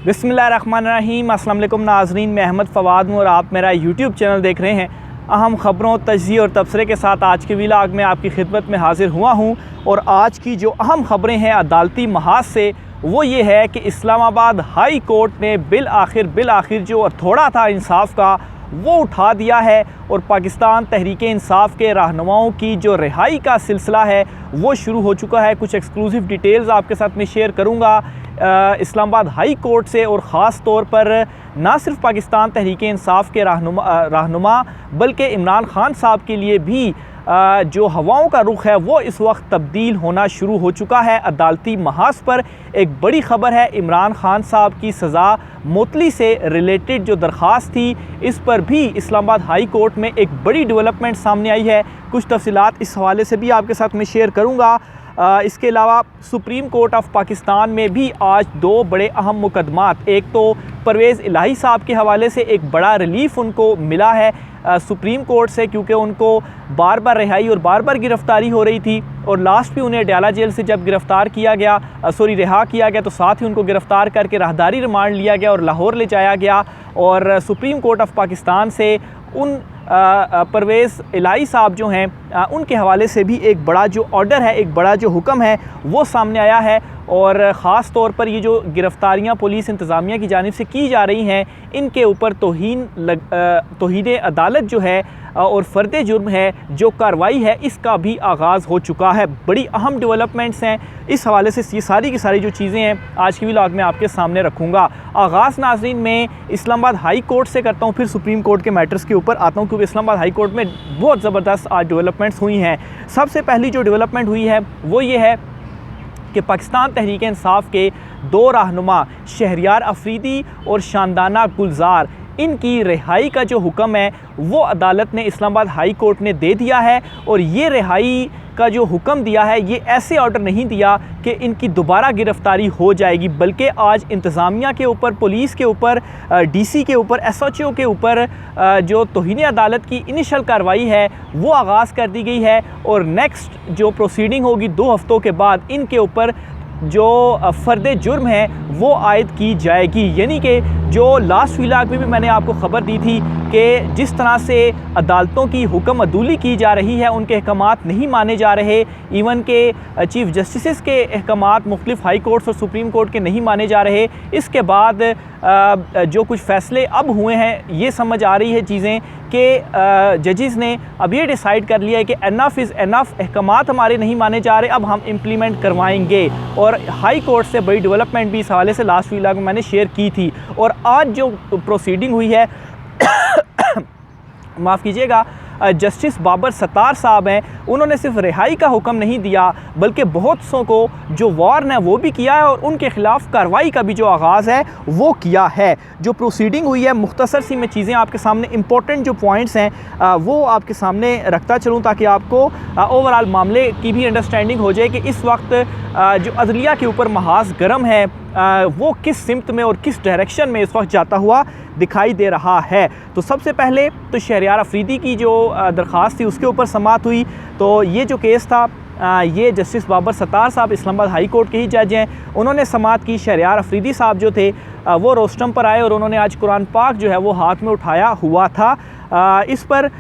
बिस्मिल्लाहिर्रहमानिर्रहीम। अस्सलाम वालेकुम नाज़रीन, मैं अहमद फ़वाद हूँ और आप मेरा यूट्यूब चैनल देख रहे हैं। अहम ख़बरों, तजज़िये और तबसरे के साथ आज के व्लॉग में आपकी खिदमत में हाज़िर हुआ हूँ। और आज की जो अहम ख़बरें हैं अदालती महाज से, वो ये है कि इस्लामाबाद हाई कोर्ट ने बिल आखिर जो थोड़ा था इंसाफ का वो उठा दिया है और पाकिस्तान तहरीक इंसाफ के रहनुमाओं की जो रिहाई का सिलसिला है वो शुरू हो चुका है। कुछ एक्सक्लूसिव डिटेल्स आपके साथ में शेयर करूँगा इस्लामाबाद हाई कोर्ट से, और ख़ास तौर पर ना सिर्फ पाकिस्तान तहरीक इंसाफ के रहनुमा बल्कि इमरान खान साहब के लिए भी जो हवाओं का रुख है वो इस वक्त तब्दील होना शुरू हो चुका है। अदालती महाज पर एक बड़ी ख़बर है, इमरान खान साहब की सज़ा मुअत्तली से रिलेटेड जो दरख्वास्त थी, इस पर भी इस्लामाबाद हाई कोर्ट में एक बड़ी डेवलपमेंट सामने आई है। कुछ तफसीलात इस हवाले से भी आपके साथ में शेयर करूँगा। इसके अलावा सुप्रीम कोर्ट ऑफ पाकिस्तान में भी आज दो बड़े अहम मुकदमात, एक तो परवेज़ इलाही साहब के हवाले से एक बड़ा रिलीफ़ उनको मिला है सुप्रीम कोर्ट से, क्योंकि उनको बार बार रिहाई और बार बार गिरफ़्तारी हो रही थी और लास्ट भी उन्हें अडयाला जेल से जब गिरफ़्तार किया गया रिहा किया गया तो साथ ही उनको गिरफ़्तार करके राहदारी रिमांड लिया गया और लाहौर ले जाया गया। और सुप्रीम कोर्ट ऑफ पाकिस्तान से उन परवेज़ इलाही साहब जो हैं उनके हवाले से भी एक बड़ा जो ऑर्डर है, एक बड़ा जो हुक्म है वो सामने आया है। और ख़ास तौर पर ये जो गिरफ़्तारियाँ पुलिस इंतज़ामिया की जानिब से की जा रही हैं, इनके ऊपर तौहीन अदालत जो है और फ़र्द जुर्म है जो कार्रवाई है, इसका भी आगाज़ हो चुका है। बड़ी अहम डेवलपमेंट्स हैं, इस हवाले से ये सारी की सारी जो चीज़ें हैं आज की व्लॉग में आपके सामने रखूँगा। आगाज़ नाज़रीन में इस्लामाबाद हाई कोर्ट से करता हूँ, फिर सुप्रीम कोर्ट के मैटर्स के ऊपर आता हूँ, क्योंकि इस्लामाबाद हाई कोर्ट में बहुत ज़बरदस्त आज डेवलपमेंट्स हुई हैं। सबसे पहली जो डेवलपमेंट हुई है वो ये है कि पाकिस्तान तहरीक इंसाफ के दो रहनुमा शहरियार अफरीदी और शानदाना गुलजार, इनकी रिहाई का जो हुक्म है वो अदालत ने इस्लामाबाद हाई कोर्ट ने दे दिया है। और ये रिहाई का जो हुक्म दिया है, ये ऐसे ऑर्डर नहीं दिया कि इनकी दोबारा गिरफ़्तारी हो जाएगी, बल्कि आज इंतज़ामिया के ऊपर, पुलिस के ऊपर, डीसी के ऊपर, एसएचओ के ऊपर जो तौहीन अदालत की इनिशियल कार्रवाई है वो आगाज़ कर दी गई है। और नेक्स्ट जो प्रोसीडिंग होगी 2 हफ़्तों के बाद इनके ऊपर जो फ़र्द जुर्म है वो आयद की जाएगी। यानी कि जो लास्ट व्लॉग में भी मैंने आपको ख़बर दी थी कि जिस तरह से अदालतों की हुक्म अदूली की जा रही है, उनके अहकामात नहीं माने जा रहे, इवन के चीफ़ जस्टिस के अहकामात मुख्तलिफ़ हाई कोर्ट्स और सुप्रीम कोर्ट के नहीं माने जा रहे। इसके बाद जो कुछ फ़ैसले अब हुए हैं, ये समझ आ रही है चीज़ें कि जजेस ने अब ये डिसाइड कर लिया है कि एनफ इज़ एनफ, अहकामात हमारे नहीं माने जा रहे, अब हम इम्प्लीमेंट करवाएंगे। और हाई कोर्ट से बड़ी डेवलपमेंट भी इस हवाले से लास्ट व्लॉग में मैंने शेयर की थी। और आज जो प्रोसीडिंग हुई है माफ़ कीजिएगा, जस्टिस बाबर सत्तार साहब हैं, उन्होंने सिर्फ रिहाई का हुक्म नहीं दिया बल्कि बहुत सौ को जो वार्न है वो भी किया है और उनके ख़िलाफ़ कार्रवाई का भी जो आगाज़ है वो किया है। जो प्रोसीडिंग हुई है, मुख्तसर सी मैं चीज़ें आपके सामने, इंपॉर्टेंट जो पॉइंट्स हैं वो आपके सामने रखता चलूँ ताकि आपको ओवरऑल मामले की भी अंडरस्टैंडिंग हो जाए कि इस वक्त जो अदलिया के ऊपर महाज गर्म है वो किस सिमत में और किस डायरेक्शन में इस वक्त जाता हुआ दिखाई दे रहा है। तो सबसे पहले तो शहरियार अफरीदी की जो दरख्वास्त थी उसके ऊपर समाअत हुई। तो ये जो केस था, ये जस्टिस बाबर सत्तार साहब इस्लामाबाद हाई कोर्ट के ही जज हैं, उन्होंने समाअत की। शहरियार अफरीदी साहब जो थे वो रोस्टम पर आए और उन्होंने आज कुरान पाक जो है वो हाथ में उठाया हुआ था। इस पर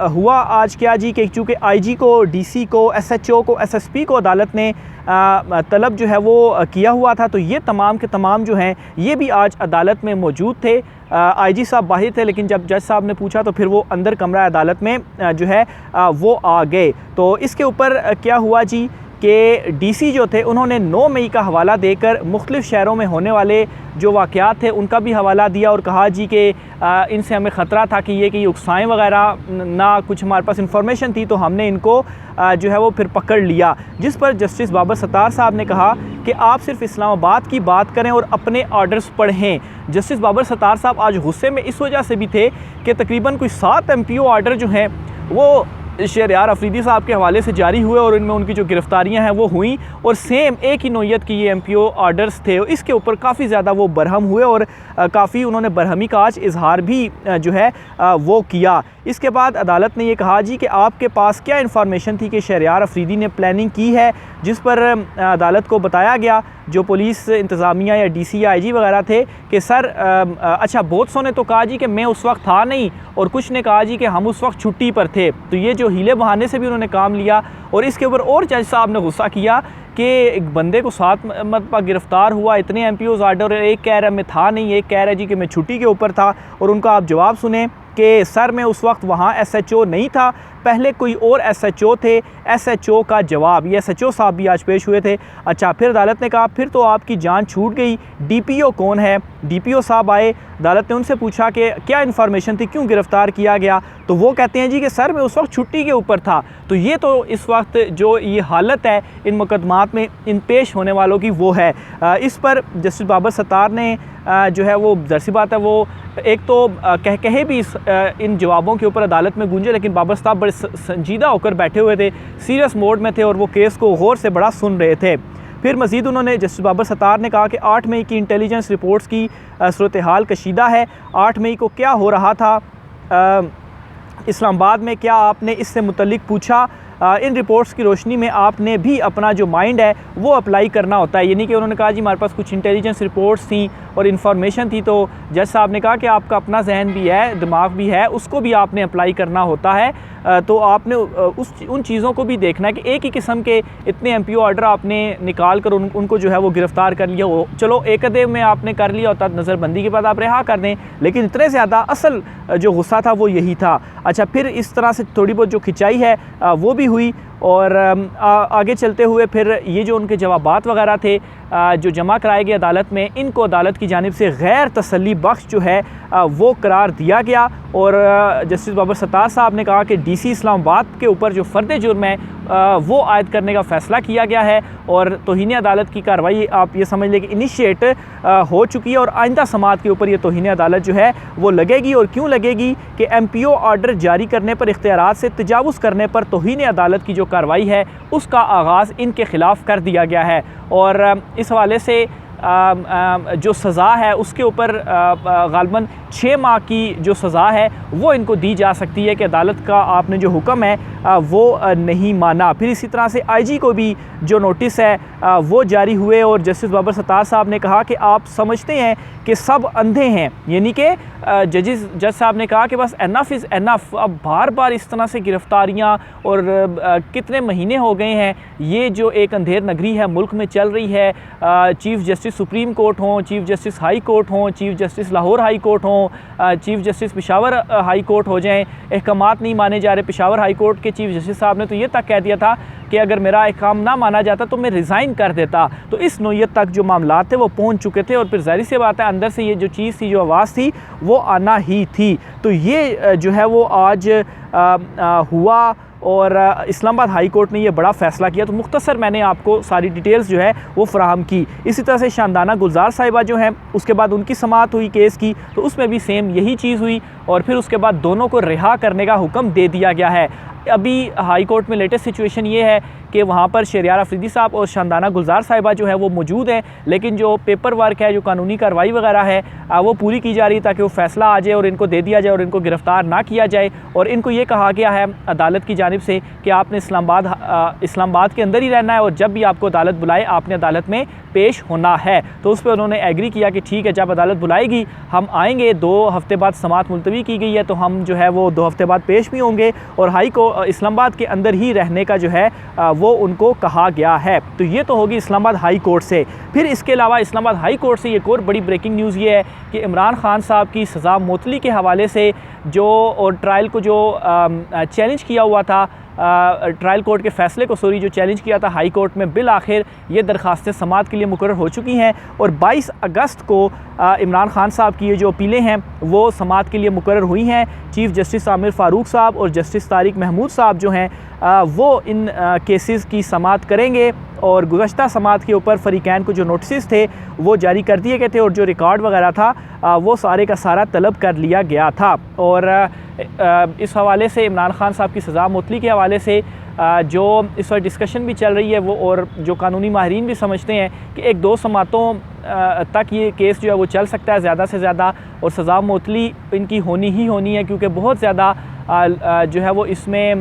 हुआ आज क्या जी कि चूँकि आईजी को, डीसी को, एसएचओ को, एसएसपी को अदालत ने तलब जो है वो किया हुआ था, तो ये तमाम के तमाम जो हैं ये भी आज अदालत में मौजूद थे। आईजी साहब बाहर थे, लेकिन जब जज साहब ने पूछा तो फिर वो अंदर कमरा अदालत में जो है वो आ गए। तो इसके ऊपर क्या हुआ जी कि डीसी जो थे उन्होंने 9 मई का हवाला देकर मुख्तलिफ़ शहरों में होने वाले जो वाक़यात थे उनका भी हवाला दिया और कहा जी कि इनसे हमें ख़तरा था कि ये उकसाएँ वगैरह ना, कुछ हमारे पास इंफॉर्मेशन थी तो हमने इनको जो है वो फिर पकड़ लिया। जिस पर जस्टिस बाबर सत्तार साहब ने कहा कि आप सिर्फ इस्लामाबाद की बात करें और अपने ऑर्डर्स पढ़ें। जस्टिस बाबर सत्तार साहब आज गुस्से में इस वजह से भी थे कि तकरीबन कोई 7 MPO ऑर्डर जो हैं वो शहरियार अफरीदी साहब के हवाले से जारी हुए और इनमें उनकी जो गिरफ़्तारियाँ हैं वो हुई और सेम एक ही नौयत की ये MPO ऑर्डर्स थे। इसके ऊपर काफ़ी ज़्यादा वो बरहम हुए और काफ़ी उन्होंने बरहमी का आज इजहार भी जो है वो किया। इसके बाद अदालत ने ये कहा जी कि आपके पास क्या इन्फॉर्मेशन थी कि शहरियार अफरीदी ने प्लानिंग की है जिस पर अदालत को बताया गया, जो पुलिस इंतज़ामिया या डीसी या आईजी वगैरह थे, कि सर अच्छा बहुत सौ ने तो कहा जी कि मैं उस वक्त था नहीं, और कुछ ने कहा जी कि हम उस वक्त छुट्टी पर थे। तो ये जो हीले बहाने से भी उन्होंने काम लिया। और इसके ऊपर और जज साहब ने गुस्सा किया कि एक बंदे को 7 मरतबा गिरफ़्तार हुआ, इतने MPOs आर्डर, एक कह रहा है मैं था नहीं, एक कह रहा है जी कि मैं छुट्टी के ऊपर था। और उनका आप जवाब सुने कि सर मैं उस वक्त वहाँ SHO नहीं था, पहले कोई और SHO थे। SHO का जवाब, ये SHO साहब भी आज पेश हुए थे। अच्छा, फिर अदालत ने कहा फिर तो आपकी जान छूट गई, DPO कौन है? DPO साहब आए, अदालत ने उनसे पूछा कि क्या इन्फॉर्मेशन थी, क्यों गिरफ़्तार किया गया? तो वो कहते हैं जी कि सर मैं उस वक्त छुट्टी के ऊपर था। तो ये तो इस वक्त जो ये हालत है इन मुकदमात में इन पेश होने वालों की, वो है। इस पर जस्टिस बाबर सत्तार ने जो है वो ज़ाहिर बात है वो एक तो कहे भी इन जवाबों के ऊपर अदालत में गूंजे, लेकिन बाबर साहब बड़े संजीदा होकर बैठे हुए थे, सीरियस मोड में थे और वो केस को गौर से बड़ा सुन रहे थे। फिर मज़ीद उन्होंने जस्टिस बाबर सत्तार ने कहा कि 8 मई की इंटेलिजेंस रिपोर्ट्स की सूरत हाल कशीदा है। 8 मई को क्या हो रहा था इस्लामाबाद में, क्या आपने इससे मुतल्लिक पूछा? इन रिपोर्ट्स की रोशनी में आपने भी अपना जो माइंड है वो अप्लाई करना होता है। यानी कि उन्होंने कहा जी हमारे पास कुछ इंटेलिजेंस रिपोर्ट्स थी और इन्फॉर्मेशन थी, तो जज साहब ने कहा कि आपका अपना जहन भी है, दिमाग भी है, उसको भी आपने अप्लाई करना होता है। तो आपने उन चीज़ों को भी देखना है कि एक ही किस्म के इतने MPO ऑर्डर आपने निकाल कर उनको जो है वो गिरफ़्तार कर लिया हो। चलो एक अदे में आपने कर लिया होता, नज़रबंदी के बाद आप रिहा कर दें, लेकिन इतने ज़्यादा असल जो गुस्सा था वो यही था। अच्छा, फिर इस तरह से थोड़ी बहुत जो खिंचाई है वो भी हुई। और आगे चलते हुए फिर ये जो उनके जवाबात वगैरह थे जो जमा कराए गए अदालत में, इनको अदालत की जानिब से गैर तसल्ली बख्श जो है वो करार दिया गया। और जस्टिस बाबर सत्तार साहब ने कहा कि DC इस्लामाबाद के ऊपर जो फ़र्द जुर्म है वो आयद करने का फ़ैसला किया गया है और तौहीन अदालत की कार्रवाई आप ये समझ लें कि इनिशिएट हो चुकी है। और आइंदा समात के ऊपर ये तौहीन अदालत जो है वो लगेगी। और क्यों लगेगी कि MPO ऑर्डर जारी करने पर, इख्तियारात से तजावुज़ करने पर तौहीन अदालत की जो कार्रवाई है उसका आगाज़ इनके ख़िलाफ़ कर दिया गया है। और इस हवाले से जो सज़ा है उसके ऊपर ग़ालिबन 6 माह की जो सज़ा है वो इनको दी जा सकती है कि अदालत का आपने जो हुक्म है वो नहीं माना। फिर इसी तरह से IG को भी जो नोटिस है वो जारी हुए और जस्टिस बाबर सत्तार साहब ने कहा कि आप समझते हैं कि सब अंधे हैं, यानी कि जज साहब ने कहा कि बस एनफ इज़ एनफ। अब बार बार इस तरह से गिरफ़्तारियाँ और कितने महीने हो गए हैं ये जो एक अंधेर नगरी है मुल्क में चल रही है। चीफ़ जस्टिस सुप्रीम कोर्ट हों, चीफ़ जस्टिस हाई कोर्ट हों, chief justice Lahore high court हों, chief justice Peshawar high court हो जाएँ, अहकामात नहीं माने जा रहे। पेशावर हाई कोर्ट के चीफ़ जस्टिस साहब ने तो ये तक कह दिया था कि अगर मेरा अहकाम ना माना जाता तो मैं रिज़ाइन कर देता। तो इस नौयत तक जो मामला थे वो पहुँच चुके थे और फिर ज़ाहिर सी बात है अंदर से ये जो चीज़ थी, जो आवाज़ थी वो आना ही थी। तो ये जो है वो आज हुआ और इस्लामाबाद हाई कोर्ट ने ये बड़ा फ़ैसला किया। तो मुख्तसर मैंने आपको सारी डिटेल्स जो है वो फ़राहम की। इसी तरह से शानदाना गुलजार साहिबा जो हैं उसके बाद उनकी समाअत हुई केस की, तो उसमें भी सेम यही चीज़ हुई और फिर उसके बाद दोनों को रिहा करने का हुक्म दे दिया गया है। अभी हाई कोर्ट में लेटेस्ट सिचुएशन ये है कि वहाँ पर शहरियार अफरीदी साहब और शानदाना गुलजार साहिबा जो है वो मौजूद हैं, लेकिन जो पेपर वर्क है, जो कानूनी कार्रवाई वगैरह है वो पूरी की जा रही है ताकि वो फ़ैसला आ जाए और इनको दे दिया जाए और इनको गिरफ़्तार ना किया जाए। और इनको ये कहा गया है अदालत की जानिब से कि आपने इस्लामाबाद के अंदर ही रहना है और जब भी आपको अदालत बुलाए आपने अदालत में पेश होना है। तो उस पर उन्होंने एग्री किया कि ठीक है, जब अदालत बुलाएगी हम आएँगे। 2 हफ़्ते बाद समाअत मुलतवी की गई है तो हम जो है वो 2 हफ़्ते बाद पेश भी होंगे और हाई को इस्लामाबाद के अंदर ही रहने का जो है वो उनको कहा गया है। तो ये तो होगी इस्लामाबाद हाई कोर्ट से। फिर इसके अलावा इस्लामाबाद हाई कोर्ट से एक और बड़ी ब्रेकिंग न्यूज़ ये है कि इमरान खान साहब की सज़ा मुअत्तली के हवाले से जो और ट्रायल को जो चैलेंज किया हुआ था, ट्रायल कोर्ट के फ़ैसले को जो चैलेंज किया था हाई कोर्ट में, बिल आखिर ये दरख्वास्तें समाअत के लिए मुकर्रर हो चुकी हैं और 22 अगस्त को इमरान खान साहब की ये जो अपीलें हैं वो समाअत के लिए मुकर्रर हुई हैं। चीफ़ जस्टिस आमिर फ़ारूक साहब और जस्टिस तारिक महमूद साहब जो हैं वो इन केसेस की समाअत करेंगे और गुज़श्ता समाअत के ऊपर फ़रीक़ैन को जो नोटिस थे वो जारी कर दिए गए थे और जो रिकॉर्ड वगैरह था वो सारे का सारा तलब कर लिया गया था। और इस हवाले से इमरान खान साहब की सज़ा मुअत्तली के हवाले से जो इस वक्त डिस्कशन भी चल रही है वो, और जो कानूनी माहिरीन भी समझते हैं कि 1-2 समातों तक ये केस जो है वो चल सकता है ज़्यादा से ज़्यादा, और सज़ा मुअत्तली इनकी होनी ही होनी है क्योंकि बहुत ज़्यादा जो है वो इसमें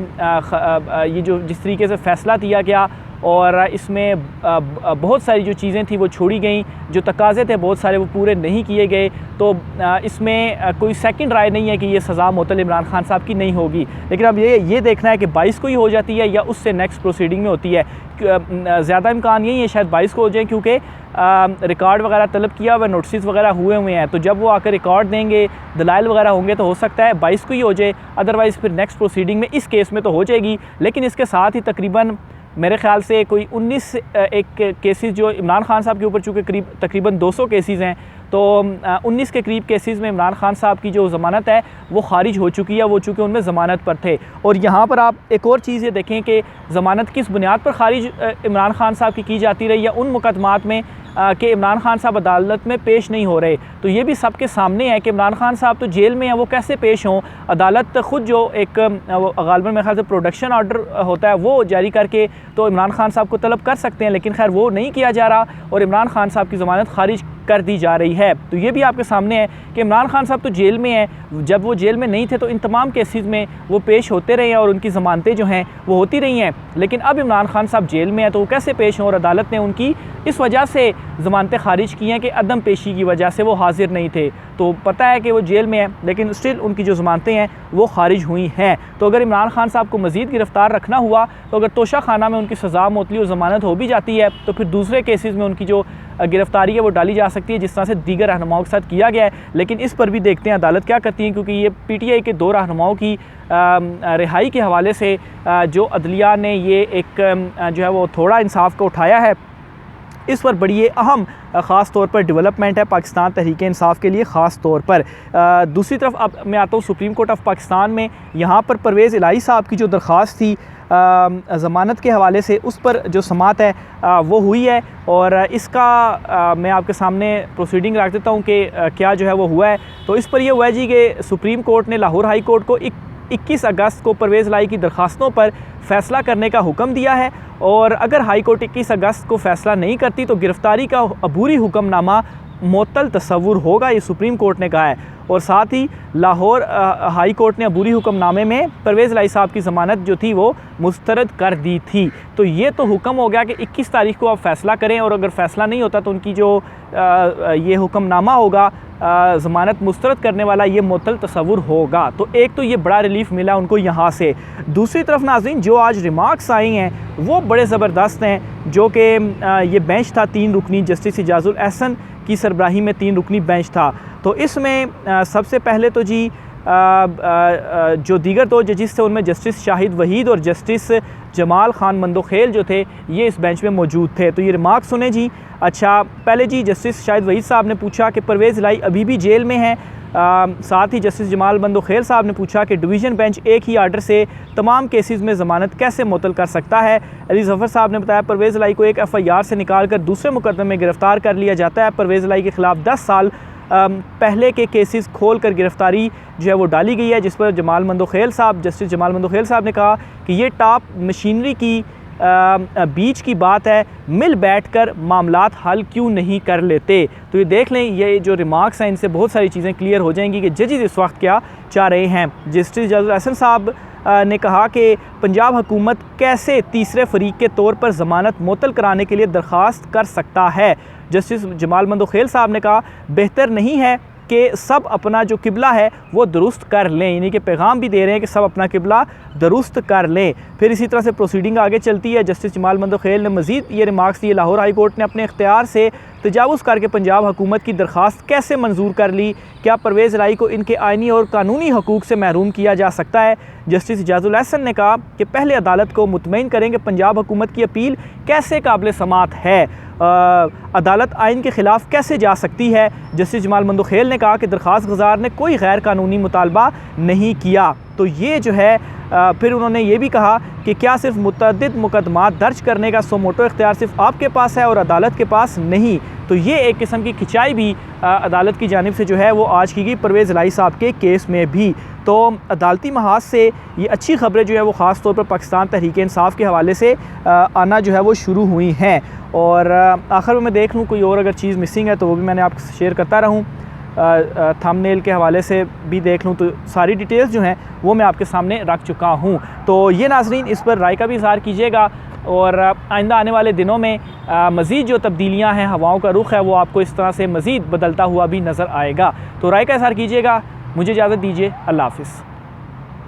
ये जो जिस तरीके से फ़ैसला दिया गया और इसमें बहुत सारी जो चीज़ें थी वो छोड़ी गई, जो तकाज़े थे बहुत सारे वो पूरे नहीं किए गए। तो इसमें कोई सेकंड राय नहीं है कि ये सज़ा मुअत्तल इमरान खान साहब की नहीं होगी, लेकिन अब ये देखना है कि 22 को ही हो जाती है या उससे नेक्स्ट प्रोसीडिंग में होती है। ज़्यादा इम्कान यही है शायद 22 को हो जाए, क्योंकि रिकॉर्ड वगैरह तलब किया हुआ, नोटिस वगैरह हुए हैं, तो जब वो आकर रिकॉर्ड देंगे, दलाइल वगैरह होंगे, तो हो सकता है 22 को ही हो जाए। अदरवाइज़ फिर नेक्स्ट प्रोसीडिंग में इस केस में तो हो जाएगी, लेकिन इसके साथ ही तकरीबन मेरे ख़्याल से कोई 19 एक केसेस जो इमरान खान साहब के ऊपर, चूँकि तकरीबन 200 केसेस हैं, तो 19 के करीब केसेस में इमरान खान साहब की जो ज़मानत है वो खारिज हो चुकी है, वो चूँकि उनमें ज़मानत पर थे। और यहाँ पर आप एक और चीज़ ये देखें कि ज़मानत किस बुनियाद पर खारिज इमरान खान साहब की जाती रही, या उन मुकदमात में कि इमरान खान साहब अदालत में पेश नहीं हो रहे। तो ये भी सबके सामने है कि इमरान खान साहब तो जेल में हैं, वो कैसे पेश हों। अदालत ख़ुद जो एक गालिबन मेरे ख्याल से प्रोडक्शन ऑर्डर होता है वो जारी करके तो इमरान खान साहब को तलब कर सकते हैं, लेकिन खैर वो नहीं किया जा रहा और इमरान खान साहब की ज़मानत खारिज कर दी जा रही है। तो ये भी आपके सामने है कि इमरान खान साहब तो जेल में हैं, जब वो जेल में नहीं थे तो इन तमाम केसेस में वो पेश होते रहे हैं और उनकी ज़मानतें जो हैं वो होती रही हैं। लेकिन अब इमरान खान साहब जेल में हैं तो वो कैसे पेश हों, और अदालत ने उनकी इस वजह से ज़मानतें खारिज की हैं कि अदम पेशी की वजह से वो हाजिर नहीं थे। तो पता है कि वो जेल में है, लेकिन स्टिल उनकी जो ज़मानतें हैं वो खारिज हुई हैं। तो अगर इमरान खान साहब को मज़ीद गिरफ़्तार रखना हुआ, तो अगर तोशा खाना में उनकी सज़ा मुअत्तली और ज़मानत हो भी जाती है, तो फिर दूसरे केसेस में उनकी जो गिरफ़्तारी है वो डाली जा सकती है, जिस तरह से दीगर रहनुमाओं के साथ किया गया है। लेकिन इस पर भी देखते हैं अदालत क्या करती है, क्योंकि ये PTI के 2 रहनुमाओं की रिहाई के हवाले से जो अदलिया ने ये एक जो है वो थोड़ा इंसाफ को उठाया है, इस पर बड़ी ये अहम ख़ास तौर पर डेवलपमेंट है पाकिस्तान तहरीक-ए-इंसाफ़ के लिए ख़ास तौर पर। दूसरी तरफ अब मैं आता हूँ सुप्रीम कोर्ट ऑफ पाकिस्तान में। यहाँ पर परवेज़ इलाही साहब की जो दरख्वास्त थी ज़मानत के हवाले से, उस पर जो समाअत है वो हुई है, और इसका मैं आपके सामने प्रोसीडिंग रख देता हूँ कि क्या जो है वो हुआ है। तो इस पर यह हुआ है जी कि सुप्रीम कोर्ट ने लाहौर हाई कोर्ट को 21 अगस्त को परवेज़ इलाही की दरख्वास्तों पर फ़ैसला करने का हुक्म दिया है, और अगर हाई कोर्ट 21 अगस्त को फ़ैसला नहीं करती तो गिरफ़्तारी का अबूरी हुक्मनामा मुअत्तल तस्वुर होगा, ये सुप्रीम कोर्ट ने कहा है। और साथ ही लाहौर हाई कोर्ट ने अबूरी हुक्मनामे में परवेज़ इलाही साहब की ज़मानत जो थी वो मुस्तरद कर दी थी। तो ये तो हुक्म हो गया कि 21 तारीख को आप फ़ैसला करें, और अगर फ़ैसला नहीं होता तो उनकी जो ये हुक्मनामा होगा ज़मानत मुस्तरद करने वाला, ये मुअत्तल तस्वुर होगा। तो एक तो ये बड़ा रिलीफ़ मिला उनको यहाँ से। दूसरी तरफ नाज़रीन, जो आज रिमार्क्स आई हैं वो बड़े ज़बरदस्त हैं, जो कि ये बेंच था 3 रुकनी, जस्टिस इजाज़ुल एहसन की सरबराही में 3 रुकनी बेंच था। तो इसमें सबसे पहले तो जी जो दीगर 2 जजिस थे उनमें जस्टिस शाहिद वहीद और जस्टिस जमाल खान मंदोखेल जो थे ये इस बेंच में मौजूद थे। तो ये रिमार्क सुने जी। अच्छा, पहले जी जस्टिस शाहिद वहीद साहब ने पूछा कि परवेज़ इलाही अभी भी जेल में हैं। साथ ही जस्टिस जमाल मंदोखेल साहब ने पूछा कि डिवीज़न बेंच एक ही आर्डर से तमाम केसेस में ज़मानत कैसे मुअत्तल कर सकता है। अली ज़फ़र साहब ने बताया परवेज़ इलाही को एक FIR से निकाल कर दूसरे मुकदमे में गिरफ़्तार कर लिया जाता है। परवेज़ इलाही के ख़िलाफ़ 10 साल पहले के केसेस खोल कर गिरफ़्तारी जो है वो डाली गई है, जिस पर जमाल मंदोखेल साहब, जस्टिस जमाल मंदोखेल साहब ने कहा कि ये टॉप मशीनरी की बीच की बात है, मिल बैठकर मामलात हल क्यों नहीं कर लेते। तो ये देख लें, ये जो रिमार्क्स हैं इनसे बहुत सारी चीज़ें क्लियर हो जाएंगी कि जजेस इस वक्त क्या चाह रहे हैं। जस्टिस इजाज़ुल एहसन साहब ने कहा कि पंजाब हुकूमत कैसे तीसरे फरीक के तौर पर ज़मानत मुअत्तल कराने के लिए दरख्वास्त कर सकता है। जस्टिस जमाल मंदोखेल साहब ने कहा बेहतर नहीं है कि सब अपना जो किबला है वो दुरुस्त कर लें, यानी कि पैगाम भी दे रहे हैं कि सब अपना किबला दुरुस्त कर लें। फिर इसी तरह से प्रोसीडिंग आगे चलती है। जस्टिस जमाल मंदोखेल ने मज़ीद ये रिमार्क्स दिए, लाहौर हाई कोर्ट ने अपने इख्तियार से तजावुज़ करके पंजाब हुकूमत की दरख्वास्त कैसे मंजूर कर ली, क्या परवेज़ इलाही को इनके आइनी और कानूनी हकूक़ से महरूम किया जा सकता है। जस्टिस इजाज़ुल एहसन ने कहा कि पहले अदालत को मुतमईन करें कि पंजाब हुकूमत की अपील कैसे काबिल समात है, अदालत आइन के ख़िलाफ़ कैसे जा सकती है। जस्टिस जमाल मंदोखेल ने कहा कि दरख्वास्त गुज़ार ने कोई गैर कानूनी मुतालबा नहीं किया। तो ये जो है फिर उन्होंने ये भी कहा कि क्या सिर्फ मुतअद्दिद मुकदमात दर्ज करने का सोमोटो इख्तियार सिर्फ आपके पास है और अदालत के पास नहीं। तो ये एक किस्म की खिंचाई भी अदालत की जानिब से जो है वो आज की गई परवेज़ इलाही साहब के केस में भी। तो अदालती महाज से ये अच्छी ख़बरें जो है वो ख़ास तौर पर पाकिस्तान तहरीक-ए-इंसाफ़ के हवाले से आना जो है वो शुरू हुई हैं। और आखिर में मैं देख लूँ कोई और अगर चीज़ मिसिंग है तो वो भी मैंने आपसे शेयर करता रहूँ। थंबनेल के हवाले से भी देख लूँ तो सारी डिटेल्स जो हैं वो मैं आपके सामने रख चुका हूँ। तो ये नाज़रीन, इस पर राय का भी इज़हार कीजिएगा और आइंदा आने वाले दिनों में मज़ीद जो तब्दीलियाँ हैं, हवाओं का रुख है, वो आपको इस तरह से मज़ीद बदलता हुआ भी नज़र आएगा। तो राय का इज़हार कीजिएगा। मुझे इजाज़त दीजिए। अल्लाह हाफ़िज़।